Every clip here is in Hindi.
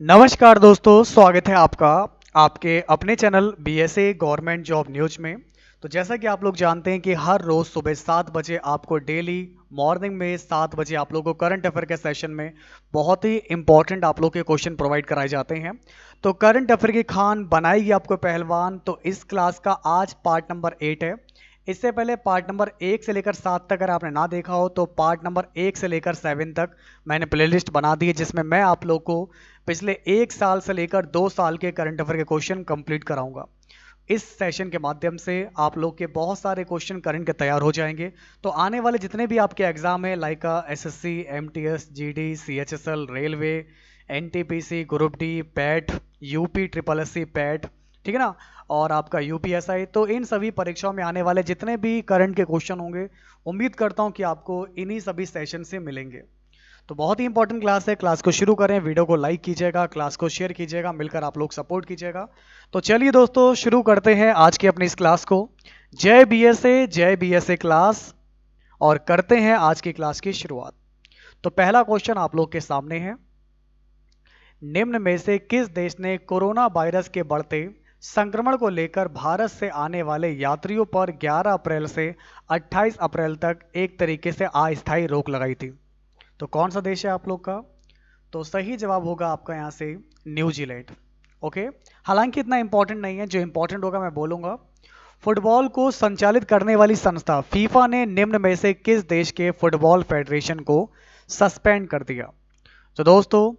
नमस्कार दोस्तों, स्वागत है आपका आपके अपने channel BSA government job news में। तो जैसा कि आप लोग जानते हैं कि हर रोज सुबह 7 बजे आपको डेली मॉर्निंग में 7 बजे आप लोगों को करंट अफेयर के सेशन में बहुत ही इंपॉर्टेंट आप लोग के क्वेश्चन प्रोवाइड कराए जाते हैं। तो करंट अफेयर की खान बनाएगी आपको पहलवान। तो इस क्लास का आज पार्ट नंबर 8 है। इससे पहले पार्ट नंबर 1 से लेकर 7 तक अगर आपने ना देखा हो तो पार्ट नंबर 1 से लेकर 7 तक मैंने प्लेलिस्ट बना दी है, जिसमें मैं आप लोग को पिछले 1 साल से लेकर 2 साल के करंट अफेयर के क्वेश्चन कंप्लीट कराऊंगा। इस सेशन के माध्यम से आप लोग के बहुत सारे क्वेश्चन करंट के तैयार हो जाएंगे। तो आने वाले जितने भी आपके एग्जाम है like SSC, MTS, GD, CHSL, railway, NTPC, group D, PAT, UP triple SC PAT, ठीक है ना, और आपका यूपीएसआई, तो इन सभी परीक्षाओं में आने वाले जितने भी करंट के क्वेश्चन होंगे उम्मीद करता हूं कि आपको इन्हीं सभी सेशन से मिलेंगे। तो बहुत ही इंपॉर्टेंट क्लास है। क्लास को शुरू करें, वीडियो को लाइक कीजिएगा, क्लास को शेयर कीजिएगा, मिलकर आप लोग सपोर्ट कीजिएगा। तो चलिए दोस्तों, शुरू करते हैं आज की अपनी इस क्लास को। जय बीएसए क्लास, और करते हैं आज की क्लास की शुरुआत। तो पहला क्वेश्चन आप लोग के सामने है, निम्न में से किस देश ने कोरोना वायरस के बढ़ते संक्रमण को लेकर भारत से आने वाले यात्रियों पर 11 अप्रैल से 28 अप्रैल तक एक तरीके से अस्थायी रोक लगाई थी? तो कौन सा देश है आप लोग का? तो सही जवाब होगा आपका यहाँ से न्यूजीलैंड। ओके, हालांकि इतना इंपॉर्टेंट नहीं है, जो इंपॉर्टेंट होगा मैं बोलूंगा। फुटबॉल को संचालित करने वाली संस्था फीफा ने निम्न में से किस देश के फुटबॉल फेडरेशन को सस्पेंड कर दिया? तो दोस्तों,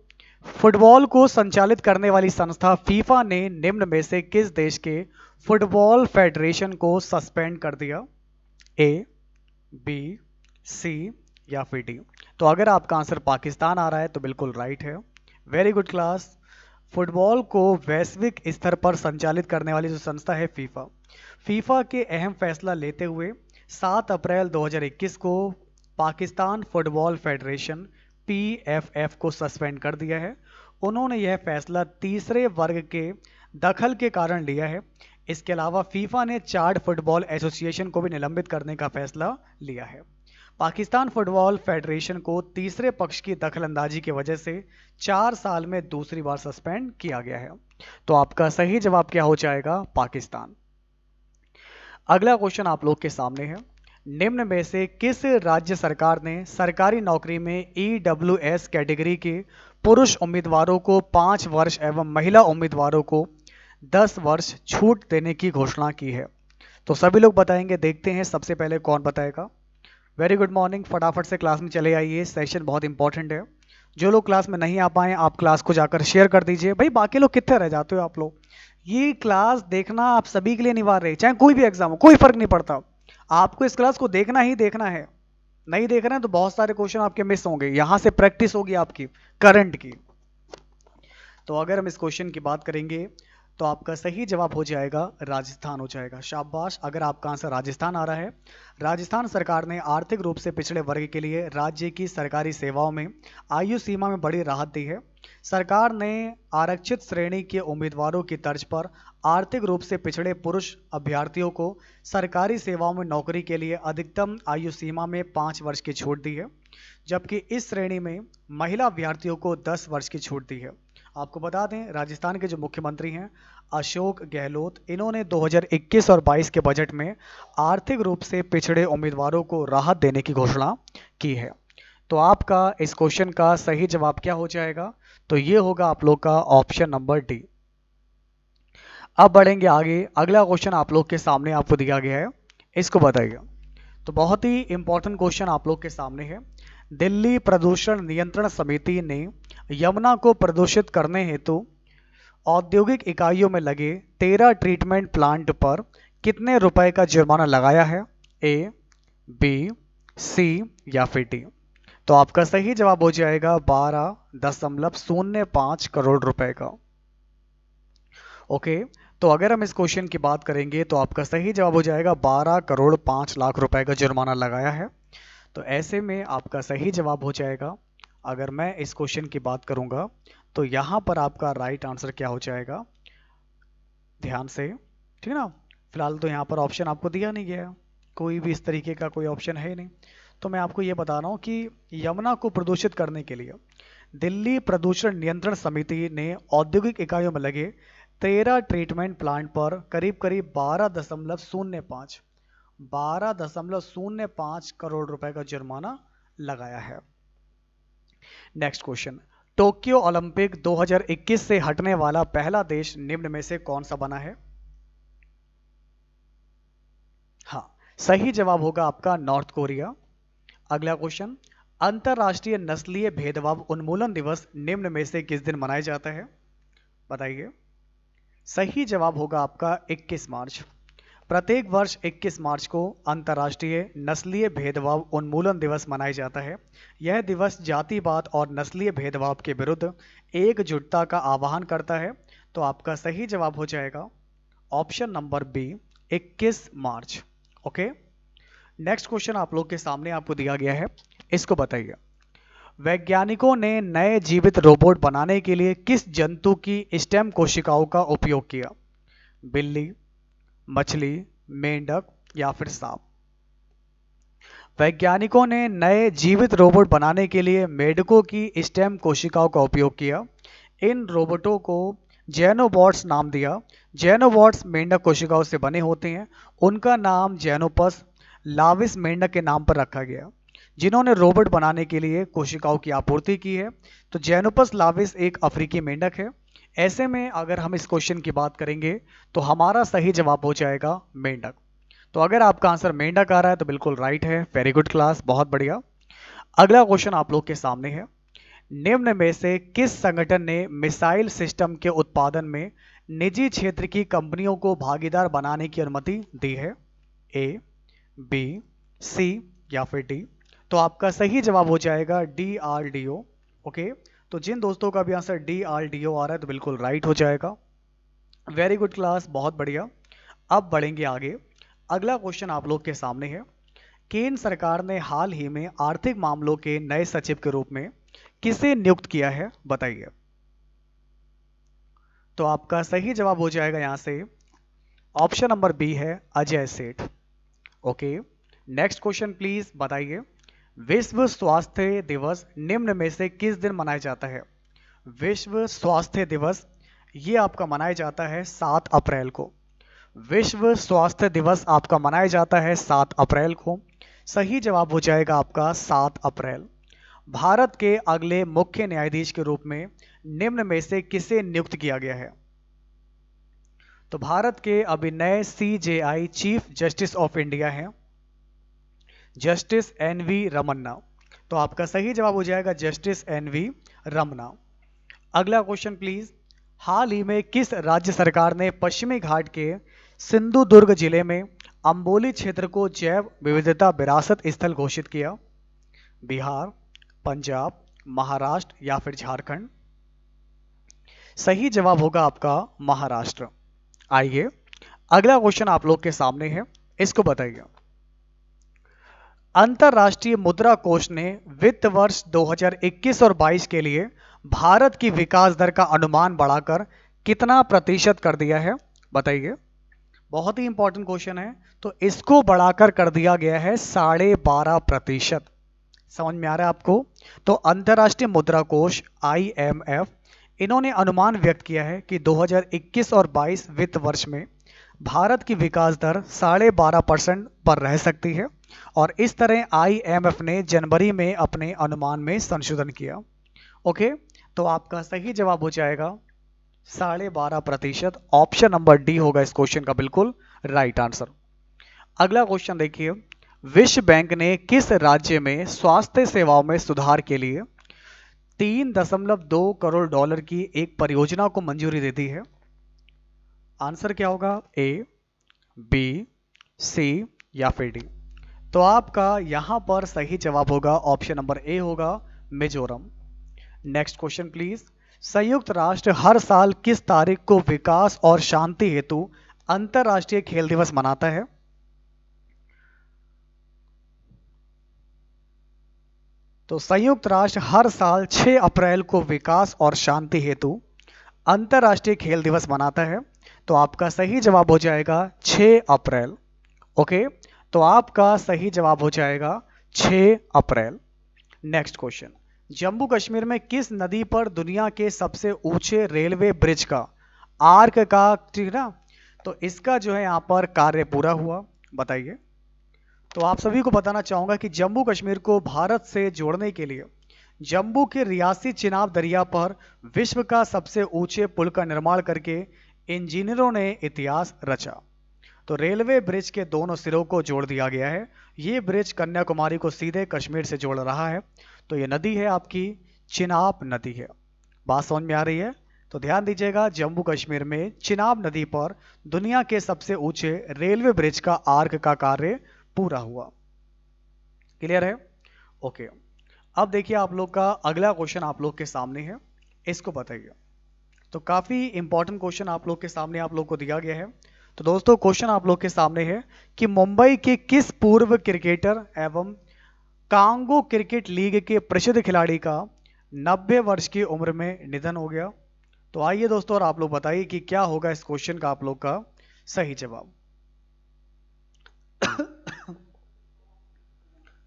फुटबॉल को संचालित करने वाली संस्था फीफा ने निम्न में से किस देश के फुटबॉल फेडरेशन को सस्पेंड कर दिया? ए, बी, सी या फिर डी? तो अगर आपका आंसर पाकिस्तान आ रहा है तो बिल्कुल राइट है। Very good class. फुटबॉल को वैश्विक स्तर पर संचालित करने वाली जो संस्था है फीफा, फीफा के अहम फैसला लेते हुए 7 अप्रैल 2021 को पाकिस्तान फुटबॉल फेडरेशन पीएफएफ को सस्पेंड कर दिया है। उन्होंने यह फैसला तीसरे वर्ग के दखल के कारण लिया है। इसके अलावा फीफा ने चार्ड फुटबॉल एसोसिएशन को भी निलंबित करने का फैसला लिया है। पाकिस्तान फुटबॉल फेडरेशन को तीसरे पक्ष की दखलंदाजी की वजह से 4 साल में दूसरी बार सस्पेंड किया गया है। तो आपका सही जवाब क्या हो जाएगा? पाकिस्तान। अगला क्वेश्चन आप लोग के सामने है, निम्न में से किस राज्य सरकार ने सरकारी नौकरी में ईडब्ल्यूएस कैटेगरी के पुरुष उम्मीदवारों को 5 वर्ष एवं महिला उम्मीदवारों को 10 वर्ष छूट देने की घोषणा की है? तो सभी लोग बताएंगे, देखते हैं सबसे पहले कौन बताएगा। वेरी गुड मॉर्निंग, फटाफट से क्लास में चले आइए, सेशन बहुत इंपॉर्टेंट है। जो लोग क्लास में नहीं आ पाए आप क्लास को जाकर शेयर कर दीजिए। भाई बाकी लोग कितने रह जाते हो आप लोग? ये क्लास देखना आप सभी के लिए अनिवार्य है, चाहे कोई भी एग्जाम हो, कोई फर्क नहीं पड़ता। आपको इस क्लास को देखना ही देखना है। नहीं देख रहे हैं तो बहुत सारे क्वेश्चन आपके मिस होंगे, यहां से प्रैक्टिस होगी आपकी करंट की। तो अगर हम इस क्वेश्चन की बात करेंगे तो आपका सही जवाब हो जाएगा राजस्थान हो जाएगा। शाबाश, अगर आपका आंसर राजस्थान आ रहा है। राजस्थान सरकार ने आर्थिक रूप से पिछड़े वर्ग के लिए राज्य की सरकारी सेवाओं में आयु सीमा में बड़ी राहत दी है। सरकार ने आरक्षित श्रेणी के उम्मीदवारों की तर्ज पर आर्थिक रूप से पिछड़े पुरुष अभ्यर्थियों को सरकारी सेवाओं में नौकरी के लिए अधिकतम आयु सीमा में 5 वर्ष की छूट दी है, जबकि इस श्रेणी में महिला अभ्यर्थियों को 10 वर्ष की छूट दी है। आपको बता दें, राजस्थान के जो मुख्यमंत्री हैं अशोक गहलोत, इन्होंने 2021 और 22 के बजट में आर्थिक रूप से पिछड़े उम्मीदवारों को राहत देने की घोषणा की है। तो आपका इस क्वेश्चन का सही जवाब क्या हो जाएगा? तो ये होगा आप लोग का ऑप्शन नंबर डी। अब बढ़ेंगे आगे। अगला क्वेश्चन आप लोग के सामने आपको दिया गया है, इसको बताइए। तो बहुत ही इंपॉर्टेंट क्वेश्चन आप लोग के सामने है। दिल्ली प्रदूषण नियंत्रण समिति ने यमुना को प्रदूषित करने हेतु औद्योगिक इकाइयों में लगे 13 ट्रीटमेंट प्लांट पर कितने रुपए का जुर्माना लगाया है? ए, बी, सी या फिर डी? तो आपका सही जवाब हो जाएगा 12.05 करोड़ रुपए का। ओके, तो अगर हम इस क्वेश्चन की बात करेंगे तो आपका सही जवाब हो जाएगा 12 करोड़ 5 लाख रुपए का जुर्माना लगाया है। तो ऐसे में आपका सही जवाब हो जाएगा, अगर मैं इस क्वेश्चन की बात करूंगा तो यहां पर आपका राइट आंसर क्या हो जाएगा, ध्यान से, ठीक है ना। फिलहाल तो यहां पर ऑप्शन आपको दिया नहीं गया है, कोई भी इस तरीके का कोई ऑप्शन है नहीं। तो मैं आपको ये बता रहा हूं कि यमुना को प्रदूषित करने के लिए दिल्ली प्रदूषण नियंत्रण समिति ने औद्योगिक इकाइयों में लगे 13 ट्रीटमेंट प्लांट पर करीब करीब 12.05 करोड़ रुपए का जुर्माना लगाया है। नेक्स्ट क्वेश्चन, टोक्यो ओलंपिक 2021 से हटने वाला पहला देश निम्न में से कौन सा बना है? हाँ, सही जवाब होगा आपका नॉर्थ कोरिया। अगला क्वेश्चन, अंतरराष्ट्रीय नस्लीय भेदभाव उन्मूलन दिवस निम्न में से किस दिन मनाया जाता है? बताइए। सही जवाब होगा आपका 21 मार्च। प्रत्येक वर्ष 21 मार्च को अंतर्राष्ट्रीय नस्लीय भेदभाव उन्मूलन दिवस मनाया जाता है। यह दिवस जातिवाद और नस्लीय भेदभाव के विरुद्ध एकजुटता का आह्वान करता है। तो आपका सही जवाब हो जाएगा ऑप्शन नंबर बी, 21 मार्च। ओके, नेक्स्ट क्वेश्चन आप लोग के सामने आपको दिया गया है, इसको बताइए। वैज्ञानिकों ने नए जीवित रोबोट बनाने के लिए किस जंतु की स्टेम कोशिकाओं का उपयोग किया? बिल्ली, मछली, मेंढक या फिर सांप? वैज्ञानिकों ने नए जीवित रोबोट बनाने के लिए मेंढकों की स्टेम कोशिकाओं का उपयोग किया। इन रोबोटों को जेनोबॉट्स नाम दिया। जेनोबॉट्स मेंढक कोशिकाओं से बने होते हैं। उनका नाम जेनोपस लाविस मेंढक के नाम पर रखा गया। जिन्होंने रोबोट बनाने के लिए कोशिकाओं की आपूर्ति की है, तो जेनोपस लाविस एक अफ्रीकी मेंढक है। ऐसे में अगर हम इस क्वेश्चन की बात करेंगे तो हमारा सही जवाब हो जाएगा मेंढक। तो अगर आपका आंसर मेंढक आ रहा है तो बिल्कुल राइट है। वेरी गुड क्लास, बहुत बढ़िया। अगला क्वेश्चन आप लोग के सामने है, निम्न में से किस संगठन ने मिसाइल सिस्टम के उत्पादन में निजी क्षेत्र की कंपनियों को भागीदार बनाने की अनुमति दी है? ए, बी, सी या फिर डी? तो आपका सही जवाब हो जाएगा DRDO। ओके, तो जिन दोस्तों का भी आंसर DRDO आ रहा है तो बिल्कुल राइट हो जाएगा। वेरी गुड क्लास, बहुत बढ़िया। अब बढ़ेंगे आगे। अगला क्वेश्चन आप लोग के सामने है, केंद्र सरकार ने हाल ही में आर्थिक मामलों के नए सचिव के रूप में किसे नियुक्त किया है? बताइए। तो आपका सही जवाब हो जाएगा यहां से ऑप्शन नंबर बी है, अजय सेठ। ओके, नेक्स्ट क्वेश्चन प्लीज बताइए। विश्व स्वास्थ्य दिवस निम्न में से किस दिन मनाया जाता है? विश्व स्वास्थ्य दिवस ये आपका मनाया जाता है 7 अप्रैल को। विश्व स्वास्थ्य दिवस आपका मनाया जाता है 7 अप्रैल को। सही जवाब हो जाएगा आपका 7 अप्रैल। भारत के अगले मुख्य न्यायाधीश के रूप में निम्न में से किसे नियुक्त किया गया है? तो भारत के अभी नए CJI chief justice of India हैं जस्टिस NV रमन्ना। तो आपका सही जवाब हो जाएगा जस्टिस NV रमन्ना। अगला क्वेश्चन प्लीज, हाल ही में किस राज्य सरकार ने पश्चिमी घाट के सिंधुदुर्ग जिले में अंबोली क्षेत्र को जैव विविधता विरासत स्थल घोषित किया? बिहार, पंजाब, महाराष्ट्र या फिर झारखंड? सही जवाब होगा आपका महाराष्ट्र। आइए अगला क्वेश्चन आप लोग के सामने है, इसको बताइए। अंतरराष्ट्रीय मुद्रा कोष ने वित्त वर्ष 2021 और 22 के लिए भारत की विकास दर का अनुमान बढ़ाकर कितना प्रतिशत कर दिया है? बताइए। बहुत ही इंपॉर्टेंट क्वेश्चन है। तो इसको बढ़ाकर कर दिया गया है 12.5%। समझ में आ रहा है आपको? तो अंतरराष्ट्रीय मुद्रा कोष IMF इन्होंने अनुमान व्यक्त किया है कि 2021 और 22 वित्त वर्ष में भारत की विकास दर 12.5% पर रह सकती है। और इस तरह IMF ने जनवरी में अपने अनुमान में संशोधन किया। ओके, तो आपका सही जवाब हो जाएगा 12.5%। ऑप्शन नंबर डी होगा इस क्वेश्चन का बिल्कुल राइट आंसर। अगला क्वेश्चन देखिए, विश्व बैंक ने किस राज्य में स्वास्थ्य सेवाओं में सुधार के लिए 3.2 करोड़ डॉलर की एक परियोजना को मंजूरी दे दी है? आंसर क्या होगा? A, B, C या फिर डी? तो आपका यहां पर सही जवाब होगा ऑप्शन नंबर ए होगा, मिजोरम। नेक्स्ट क्वेश्चन प्लीज, संयुक्त राष्ट्र हर साल किस तारीख को विकास और शांति हेतु अंतरराष्ट्रीय खेल दिवस मनाता है? तो संयुक्त राष्ट्र हर साल 6 अप्रैल को विकास और शांति हेतु अंतरराष्ट्रीय खेल दिवस मनाता है। तो आपका सही जवाब हो जाएगा 6 अप्रैल। ओके, तो आपका सही जवाब हो जाएगा 6 अप्रैल। नेक्स्ट क्वेश्चन, जम्मू कश्मीर में किस नदी पर दुनिया के सबसे ऊंचे रेलवे ब्रिज का आर्क का, ठीक है ना, तो इसका जो है यहाँ पर कार्य पूरा हुआ, बताइए। तो आप सभी को बताना चाहूंगा कि जम्मू कश्मीर को भारत से जोड़ने के लिए जम्मू के रियासी चिनाब दरिया पर विश्व का सबसे ऊंचे पुल का निर्माण करके इंजीनियरों ने इतिहास रचा। तो रेलवे ब्रिज के दोनों सिरों को जोड़ दिया गया है। ये ब्रिज कन्याकुमारी को सीधे कश्मीर से जोड़ रहा है। तो ये नदी है आपकी चिनाब नदी है। बात समझ में आ रही है? तो ध्यान दीजिएगा, जम्मू कश्मीर में चिनाब नदी पर दुनिया के सबसे ऊंचे रेलवे ब्रिज का आर्क का कार्य पूरा हुआ। क्लियर है? ओके। अब देखिए आप लोग का अगला क्वेश्चन आप लोग के सामने है, इसको बताइए। तो काफी इंपॉर्टेंट क्वेश्चन आप लोग के सामने आप लोग को दिया गया है। तो दोस्तों क्वेश्चन आप लोग के सामने है कि मुंबई के किस पूर्व क्रिकेटर एवं कांगो क्रिकेट लीग के प्रसिद्ध खिलाड़ी का 90 वर्ष की उम्र में निधन हो गया। तो आइए दोस्तों और आप लोग बताइए कि क्या होगा इस क्वेश्चन का आप लोग का सही जवाब।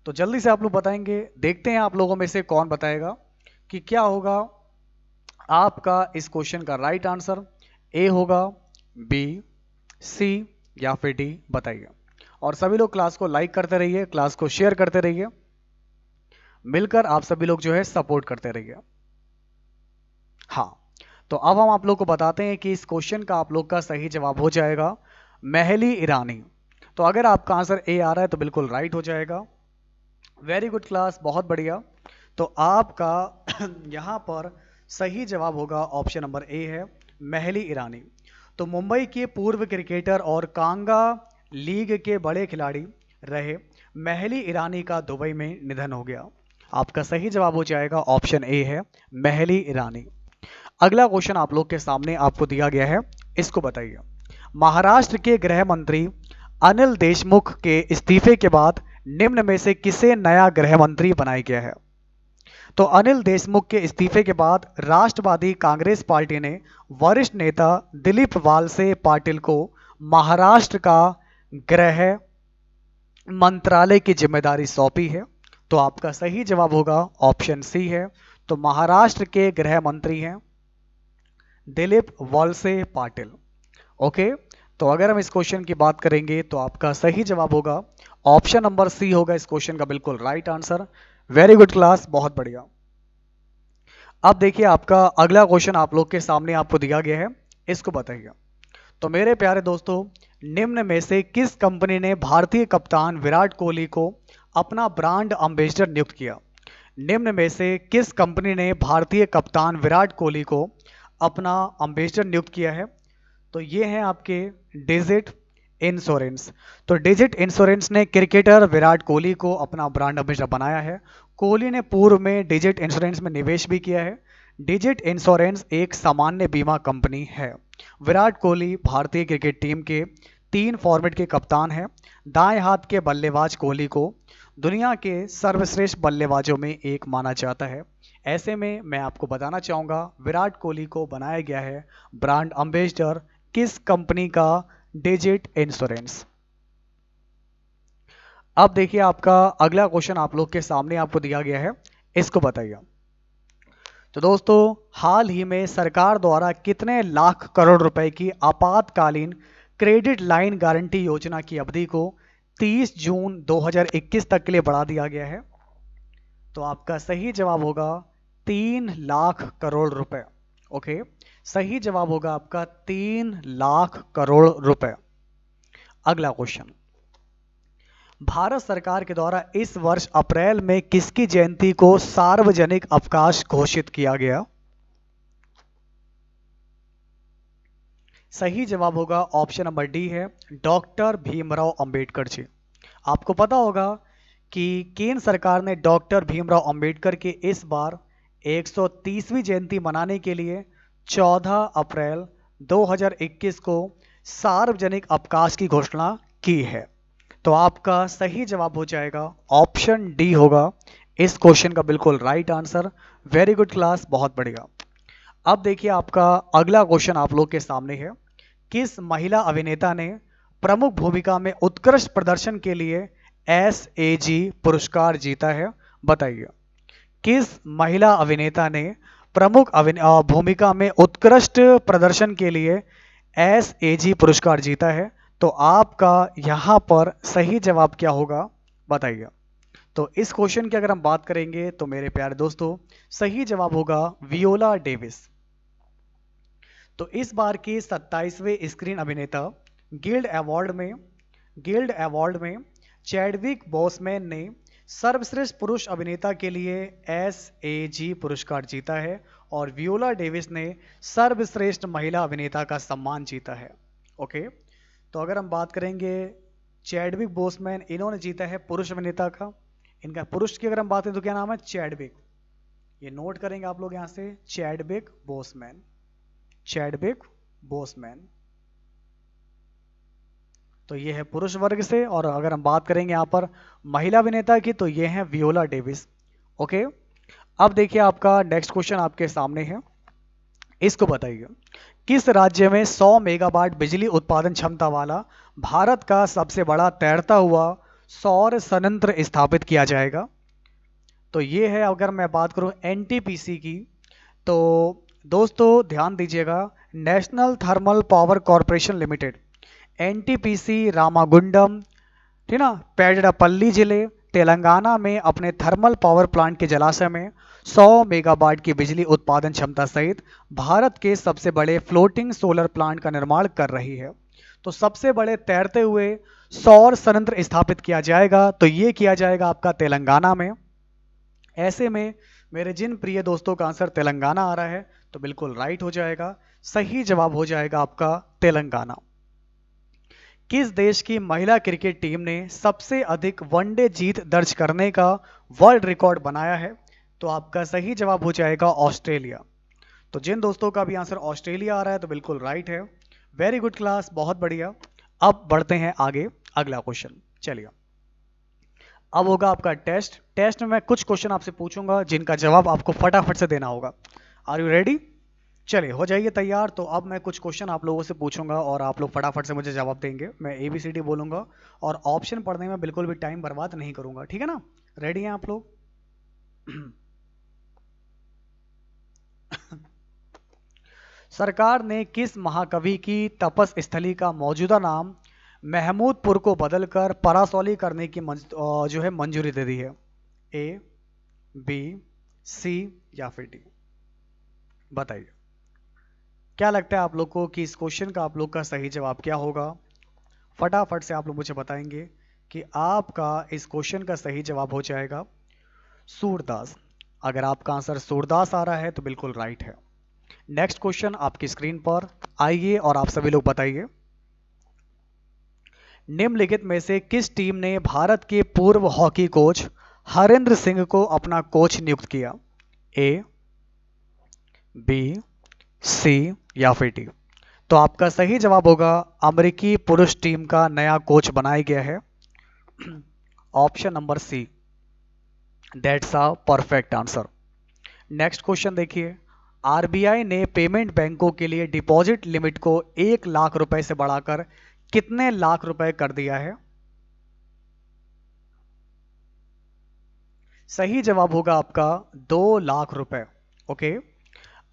तो जल्दी से आप लोग बताएंगे, देखते हैं आप लोगों में से कौन बताएगा कि क्या होगा आपका इस क्वेश्चन का राइट आंसर। ए होगा, बी, सी या फिर डी, बताइए। और सभी लोग क्लास को लाइक करते रहिए, क्लास को शेयर करते रहिए, मिलकर आप सभी लोग जो है सपोर्ट करते रहिए। हाँ, तो अब हम आप लोग को बताते हैं कि इस क्वेश्चन का आप लोग का सही जवाब हो जाएगा महली ईरानी। तो अगर आपका आंसर ए आ रहा है तो बिल्कुल राइट हो जाएगा। वेरी गुड क्लास, बहुत बढ़िया। तो आपका यहां पर सही जवाब होगा ऑप्शन नंबर ए है, महली ईरानी। तो मुंबई के पूर्व क्रिकेटर और कांगा लीग के बड़े खिलाड़ी रहे महली ईरानी का दुबई में निधन हो गया। आपका सही जवाब हो जाएगा ऑप्शन ए है, महली ईरानी। अगला क्वेश्चन आप लोग के सामने आपको दिया गया है, इसको बताइए। महाराष्ट्र के गृह मंत्री अनिल देशमुख के इस्तीफे के बाद निम्न में से किसे नया गृह मंत्री बनाया गया है? तो अनिल देशमुख के इस्तीफे के बाद राष्ट्रवादी कांग्रेस पार्टी ने वरिष्ठ नेता दिलीप वालसे पाटिल को महाराष्ट्र का गृह मंत्रालय की जिम्मेदारी सौंपी है। तो आपका सही जवाब होगा ऑप्शन सी है। तो महाराष्ट्र के गृह मंत्री हैं दिलीप वालसे पाटिल। ओके, तो अगर हम इस क्वेश्चन की बात करेंगे तो आपका सही जवाब होगा ऑप्शन नंबर सी होगा इस क्वेश्चन का बिल्कुल right answer. Very good class, बहुत बढ़िया। अब देखिए आपका अगला क्वेश्चन आप लोग के सामने आपको दिया गया है, इसको बताइए। तो मेरे प्यारे दोस्तों, निम्न में से किस कंपनी ने भारतीय कप्तान विराट कोहली को अपना ब्रांड एम्बेसडर नियुक्त किया? निम्न में से किस कंपनी ने भारतीय कप्तान विराट कोहली को अपना एम्बेसडर नियुक्त किया है? तो ये हैं आपके डिजिट इंश्योरेंस। तो डिजिट इंश्योरेंस ने क्रिकेटर विराट कोहली को अपना ब्रांड एम्बेसडर बनाया है। कोहली ने पूर्व में डिजिट इंश्योरेंस में निवेश भी किया है। डिजिट इंश्योरेंस एक सामान्य बीमा कंपनी है। विराट कोहली भारतीय क्रिकेट टीम के 3 फॉर्मेट के कप्तान हैं। दाएं हाथ के बल्लेबाज कोहली को दुनिया के सर्वश्रेष्ठ बल्लेबाजों में एक माना जाता है। ऐसे में मैं आपको बताना चाहूंगा विराट कोहली को बनाया गया है ब्रांड एम्बेसडर किस कंपनी का? Digit insurance. अब देखिए आपका अगला क्वेश्चन आप लोग के सामने आपको दिया गया है, इसको बताइए। तो दोस्तों हाल ही में सरकार द्वारा कितने लाख करोड़ रुपए की आपातकालीन क्रेडिट लाइन गारंटी योजना की अवधि को 30 जून 2021 तक के लिए बढ़ा दिया गया है? तो आपका सही जवाब होगा 3 लाख करोड़ रुपए। ओके, सही जवाब होगा आपका 3 लाख करोड़ रुपए। अगला क्वेश्चन, भारत सरकार के द्वारा इस वर्ष अप्रैल में किसकी जयंती को सार्वजनिक अवकाश घोषित किया गया? सही जवाब होगा ऑप्शन नंबर डी है, डॉक्टर भीमराव अंबेडकर जी। आपको पता होगा कि केंद्र सरकार ने डॉक्टर भीमराव अंबेडकर के इस बार 130वीं जयंती मनाने के लिए 14 अप्रैल 2021 को सार्वजनिक अवकाश की घोषणा की है। तो आपका सही जवाब हो जाएगा ऑप्शन डी होगा इस क्वेश्चन का बिल्कुल right answer. Very good class, बहुत बढ़िया। अब देखिए आपका अगला क्वेश्चन आप लोग के सामने है, किस महिला अभिनेता ने प्रमुख भूमिका में उत्कृष्ट प्रदर्शन के लिए SAG पुरस्कार जीता है? बताइए किस महिला अभिनेता ने प्रमुख भूमिका में उत्कृष्ट प्रदर्शन के लिए SAG पुरस्कार जीता है? तो आपका यहाँ पर सही जवाब क्या होगा बताइए। तो इस क्वेश्चन की अगर हम बात करेंगे तो मेरे प्यारे दोस्तों, सही जवाब होगा वियोला डेविस। तो इस बार के 27वें स्क्रीन अभिनेता गिल्ड अवार्ड में चैडविक बोसमैन ने सर्वश्रेष्ठ पुरुष अभिनेता के लिए SAG पुरस्कार जीता है और वियोला डेविस ने सर्वश्रेष्ठ महिला अभिनेता का सम्मान जीता है। ओके, तो अगर हम बात करेंगे चैडविक बोसमैन, इन्होंने जीता है पुरुष अभिनेता का। इनका पुरुष की अगर हम बात करें तो क्या नाम है? चैडविक। ये नोट करेंगे आप लोग यहाँ से, चैडविक बोसमैन। तो ये है पुरुष वर्ग से। और अगर हम बात करेंगे यहाँ पर महिला अभिनेता की तो ये है वियोला डेविस। ओके, अब देखिए आपका नेक्स्ट क्वेश्चन आपके सामने है, इसको बताइए। किस राज्य में 100 मेगावाट बिजली उत्पादन क्षमता वाला भारत का सबसे बड़ा तैरता हुआ सौर संयंत्र स्थापित किया जाएगा? तो ये है, अगर मैं बात करूं NTPC की, तो दोस्तों ध्यान दीजिएगा, national thermal power corporation limited, NTPC Ramagundam, ठीक ना, पेडडापल्ली जिले तेलंगाना में अपने थर्मल पावर प्लांट के जलाशय में 100 मेगावाट की बिजली उत्पादन क्षमता सहित भारत के सबसे बड़े फ्लोटिंग सोलर प्लांट का निर्माण कर रही है। तो सबसे बड़े तैरते हुए सौर संयंत्र स्थापित किया जाएगा, तो ये किया जाएगा आपका तेलंगाना में। ऐसे में मेरे जिन प्रिय दोस्तों का आंसर तेलंगाना आ रहा है तो बिल्कुल राइट हो जाएगा, सही जवाब हो जाएगा आपका तेलंगाना। किस देश की महिला क्रिकेट टीम ने सबसे अधिक वनडे जीत दर्ज करने का वर्ल्ड रिकॉर्ड बनाया है? तो आपका सही जवाब हो जाएगा ऑस्ट्रेलिया। तो जिन दोस्तों का भी आंसर ऑस्ट्रेलिया आ रहा है तो बिल्कुल राइट है। वेरी गुड क्लास, बहुत बढ़िया। अब बढ़ते हैं आगे, अगला क्वेश्चन। चलिए, अब होगा आपका टेस्ट में मैं कुछ क्वेश्चन आपसे पूछूंगा जिनका जवाब आपको फटाफट से देना होगा। Are you ready? चलिए, हो जाइए तैयार। तो अब मैं कुछ क्वेश्चन आप लोगों से पूछूंगा और आप लोग फटाफट से मुझे जवाब देंगे। मैं ABCD बोलूंगा और ऑप्शन पढ़ने में बिल्कुल भी टाइम बर्बाद नहीं करूंगा, ठीक है ना? रेडी हैं आप लोग? सरकार ने किस महाकवि की तपस स्थली का मौजूदा नाम महमूदपुर को बदलकर परासौली करने की जो है मंजूरी दे दी है? A, B, C या फिर D? बताइए, क्या लगता है आप लोग को कि इस क्वेश्चन का आप लोग का सही जवाब क्या होगा? फटाफट से आप लोग मुझे बताएंगे कि आपका इस क्वेश्चन का सही जवाब हो जाएगा सूरदास। अगर आपका आंसर सूरदास आ रहा है तो बिल्कुल राइट है। नेक्स्ट क्वेश्चन आपकी स्क्रीन पर आइए और आप सभी लोग बताइए, निम्नलिखित में से किस टीम ने भारत के पूर्व हॉकी कोच हरेंद्र सिंह को अपना कोच नियुक्त किया? A, B, C या फिर D? तो आपका सही जवाब होगा अमेरिकी पुरुष टीम का नया कोच बनाया गया है option number C। That's a perfect answer. Next question देखिए, RBI ने पेमेंट बैंकों के लिए डिपॉजिट लिमिट को 1 लाख रुपए से बढ़ाकर कितने लाख रुपए कर दिया है? सही जवाब होगा आपका 2 लाख रुपए। ओके,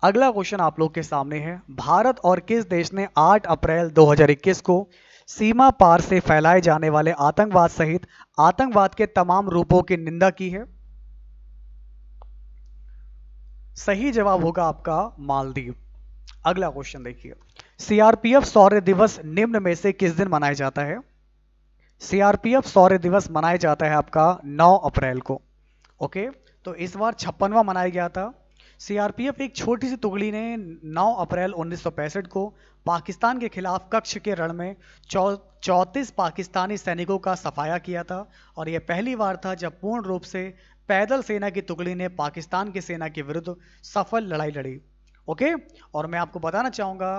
अगला क्वेश्चन आप लोग के सामने है, भारत और किस देश ने 8 अप्रैल 2021 को सीमा पार से फैलाए जाने वाले आतंकवाद सहित आतंकवाद के तमाम रूपों की निंदा की है? सही जवाब होगा आपका मालदीव। अगला क्वेश्चन देखिए, CRPF शौर्य दिवस निम्न में से किस दिन मनाया जाता है? CRPF शौर्य दिवस मनाया जाता है आपका 9 अप्रैल को। ओके, तो इस बार 56वां मनाया गया था। CRPF एक छोटी सी टुकड़ी ने 9 अप्रैल 1965 को पाकिस्तान के खिलाफ कच्छ के रण में 34 पाकिस्तानी सैनिकों का सफाया किया था और यह पहली बार था जब पूर्ण रूप से पैदल सेना की टुकड़ी ने पाकिस्तान की सेना के विरुद्ध सफल लड़ाई लड़ी। ओके, और मैं आपको बताना चाहूँगा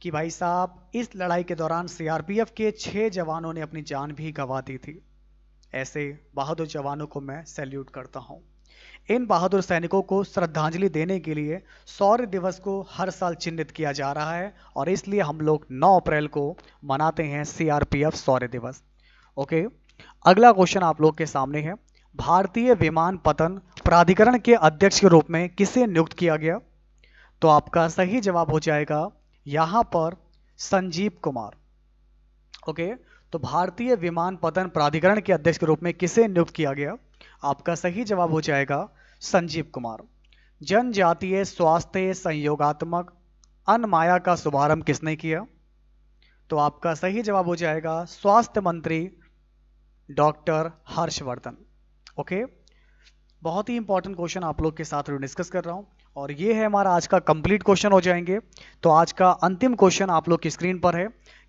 कि भाई साहब, इस लड़ाई के दौरान CRPF के 6 जवानों ने अपनी जान भी गंवा दी थी। ऐसे बहादुर जवानों को मैं सैल्यूट करता हूं। इन बहादुर सैनिकों को श्रद्धांजलि देने के लिए शौर्य दिवस को हर साल चिन्हित किया जा रहा है और इसलिए हम लोग 9 अप्रैल को मनाते हैं CRPF शौर्य दिवस। ओके, अगला क्वेश्चन आप लोग के सामने है, भारतीय विमानपत्तन प्राधिकरण के अध्यक्ष के रूप में किसे नियुक्त किया गया? तो आपका सही जवाब हो जाएगा यहां पर संजीव कुमार। ओके, तो भारतीय विमानपत्तन प्राधिकरण के अध्यक्ष के रूप में किसे नियुक्त किया गया? आपका सही जवाब हो जाएगा संजीव कुमार। जनजातीय स्वास्थ्य संयोगात्मक अनमाया का शुभारंभ किसने किया? तो आपका सही जवाब हो जाएगा स्वास्थ्य मंत्री डॉक्टर हर्षवर्धन। ओके, बहुत ही इंपॉर्टेंट क्वेश्चन आप लोग के साथ डिस्कस कर रहा हूं और ये है हमारा आज का कंप्लीट क्वेश्चन हो जाएंगे। तो आज का अंतिम क्वेश्चन आप लोग की स्क्रीन पर है।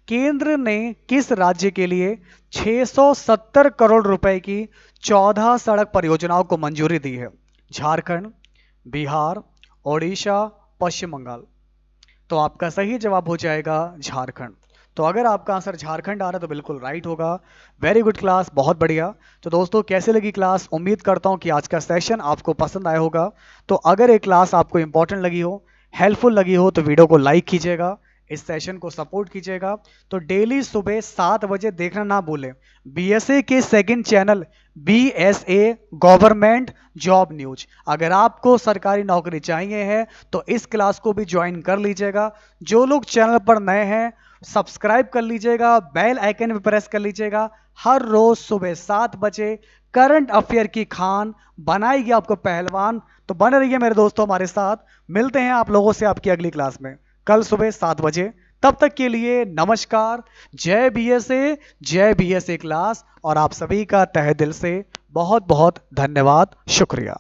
केंद्र ने किस राज्य के लिए 670 करोड़ रुपए की 14 सड़क परियोजनाओं को मंजूरी दी है? झारखंड, बिहार, ओडिशा, पश्चिम बंगाल। तो आपका सही जवाब हो जाएगा झारखंड। तो अगर आपका आंसर झारखंड आ रहा है तो बिल्कुल राइट होगा। वेरी गुड क्लास, बहुत बढ़िया। तो दोस्तों कैसे लगी क्लास? उम्मीद करता हूं कि आज का सेशन आपको पसंद आया होगा। तो अगर ये क्लास आपको इंपॉर्टेंट लगी हो, हेल्पफुल लगी हो, तो वीडियो को लाइक कीजिएगा, इस सेशन को सपोर्ट कीजिएगा। तो डेली सुबह 7 बजे देखना ना भूलें बीएसए के second channel BSA government job news. अगर आपको सरकारी नौकरी चाहिए है तो इस क्लास को भी ज्वाइन कर लीजिएगा। जो लोग चैनल पर नए हैं सब्सक्राइब कर लीजिएगा, बेल आइकन भी प्रेस कर लीजिएगा। हर रोज सुबह 7 बजे करंट अफेयर की खान बनाएगी आपको पहलवान। तो बने रहिए मेरे दोस्तों हमारे साथ। मिलते हैं आप लोगों से आपकी अगली क्लास में कल सुबह 7 बजे। तब तक के लिए नमस्कार। जय बीएसए क्लास। और आप सभी का तहे दिल से बहुत बहुत धन्यवाद, शुक्रिया।